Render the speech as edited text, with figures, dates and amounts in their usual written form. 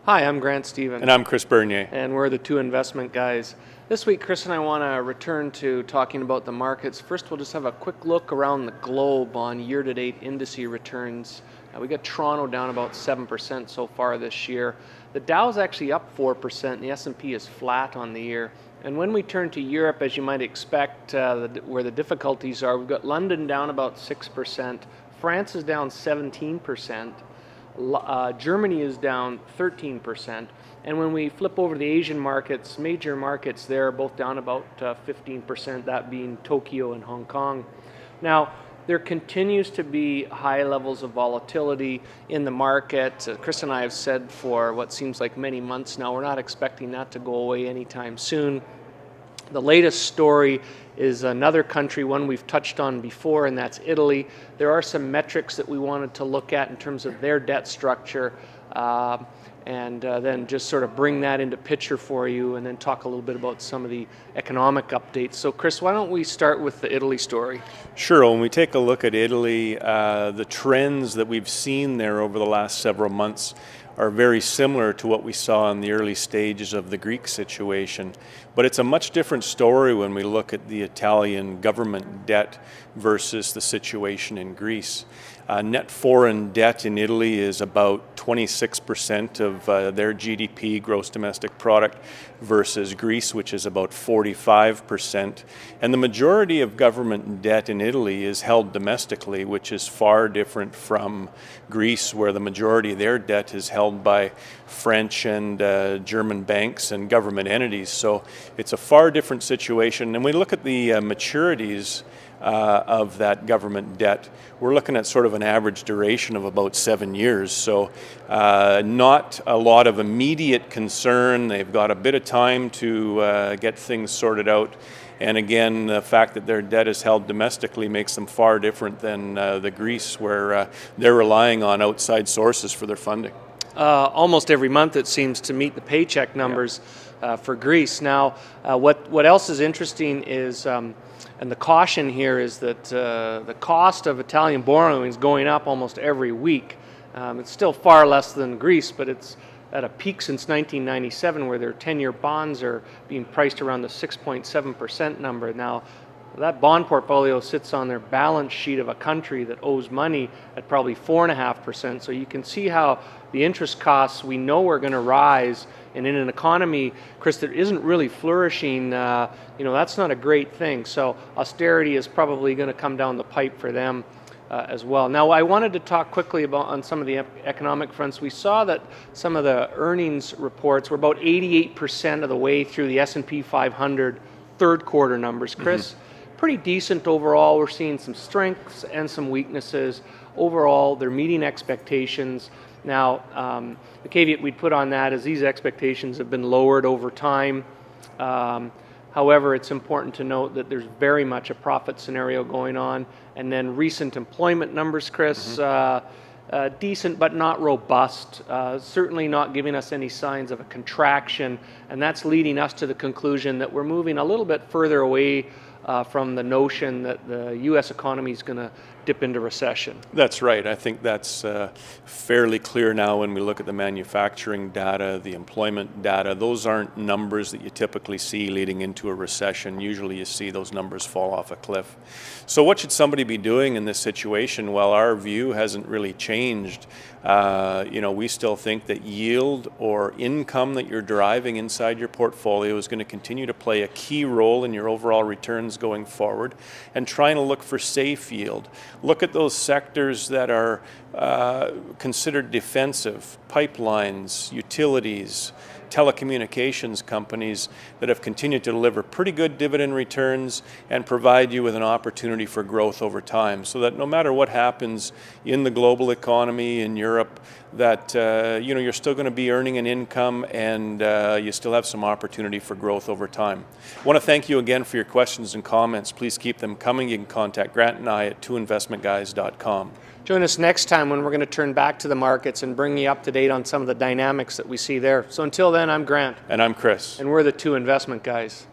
Hi, I'm Grant Stevens. And I'm Chris Bernier. And we're the two investment guys. This week, Chris and I want to return to talking about the markets. First, we'll just have a quick look around the globe on year-to-date indice returns. We got Toronto down about 7% so far this year. The Dow's actually up 4%, and the S&P is flat on the year. And when we turn to Europe, as you might expect, where the difficulties are, we've got London down about 6%, France is down 17%, Germany is down 13%, and when we flip over to the Asian markets, major markets there are both down about 15%, that being Tokyo and Hong Kong. Now, there continues to be high levels of volatility in the market. Chris and I have said for what seems like many months now, we're not expecting that to go away anytime soon. The latest story is another country, one we've touched on before, and that's Italy. There are some metrics that we wanted to look at in terms of their debt structure, and then just sort of bring that into picture for you, and then talk a little bit about some of the economic updates. So Chris, why don't we start with the Italy story? Sure. When we take a look at Italy, the trends that we've seen there over the last several months are very similar to what we saw in the early stages of the Greek situation. But it's a much different story when we look at the Italian government debt versus the situation in Greece. Net foreign debt in Italy is about 26% of their GDP, gross domestic product, versus Greece, which is about 45%. And the majority of government debt in Italy is held domestically, which is far different from Greece, where the majority of their debt is held by French and German banks and government entities. So it's a far different situation. And we look at the maturities of that government debt, we're looking at sort of an average duration of about 7 years. So not a lot of immediate concern. They've got a bit of time to get things sorted out. And again, the fact that their debt is held domestically makes them far different than the Greece, where they're relying on outside sources for their funding. Almost every month it seems to meet the paycheck numbers for Greece. Now, what else is interesting is, and the caution here is that the cost of Italian borrowing is going up almost every week. It's still far less than Greece, but it's at a peak since 1997, where their 10-year bonds are being priced around the 6.7% number. Now, that bond portfolio sits on their balance sheet of a country that owes money at probably 4.5%. So you can see how the interest costs we know are going to rise. And in an economy, Chris, that isn't really flourishing, that's not a great thing. So austerity is probably going to come down the pipe for them as well. Now, I wanted to talk quickly about on some of the economic fronts. We saw that some of the earnings reports were about 88% of the way through the S&P 500 third quarter numbers. Chris, pretty decent overall. We're seeing some strengths and some weaknesses. Overall, they're meeting expectations. Now, the caveat we'd put on that is these expectations have been lowered over time. However, it's important to note that there's very much a profit scenario going on. And then recent employment numbers, Chris, decent but not robust, certainly not giving us any signs of a contraction. And that's leading us to the conclusion that we're moving a little bit further away from the notion that the U.S. economy is going to dip into recession. That's right. I think that's fairly clear now when we look at the manufacturing data, the employment data. Those aren't numbers that you typically see leading into a recession. Usually you see those numbers fall off a cliff. So what should somebody be doing in this situation? Well, our view hasn't really changed. We still think that yield or income that you're deriving inside your portfolio is going to continue to play a key role in your overall returns going forward, and trying to look for safe yield. Look at those sectors that are considered defensive: pipelines, utilities, telecommunications companies that have continued to deliver pretty good dividend returns and provide you with an opportunity for growth over time, so that no matter what happens in the global economy, in Europe, that you're still going to be earning an income, and you still have some opportunity for growth over time. I want to thank you again for your questions and comments. Please keep them coming. You can contact Grant and I at twoinvestmentguys.com. Join us next time when we're going to turn back to the markets and bring you up to date on some of the dynamics that we see there. So until then, I'm Grant. And I'm Chris. And we're the two investment guys.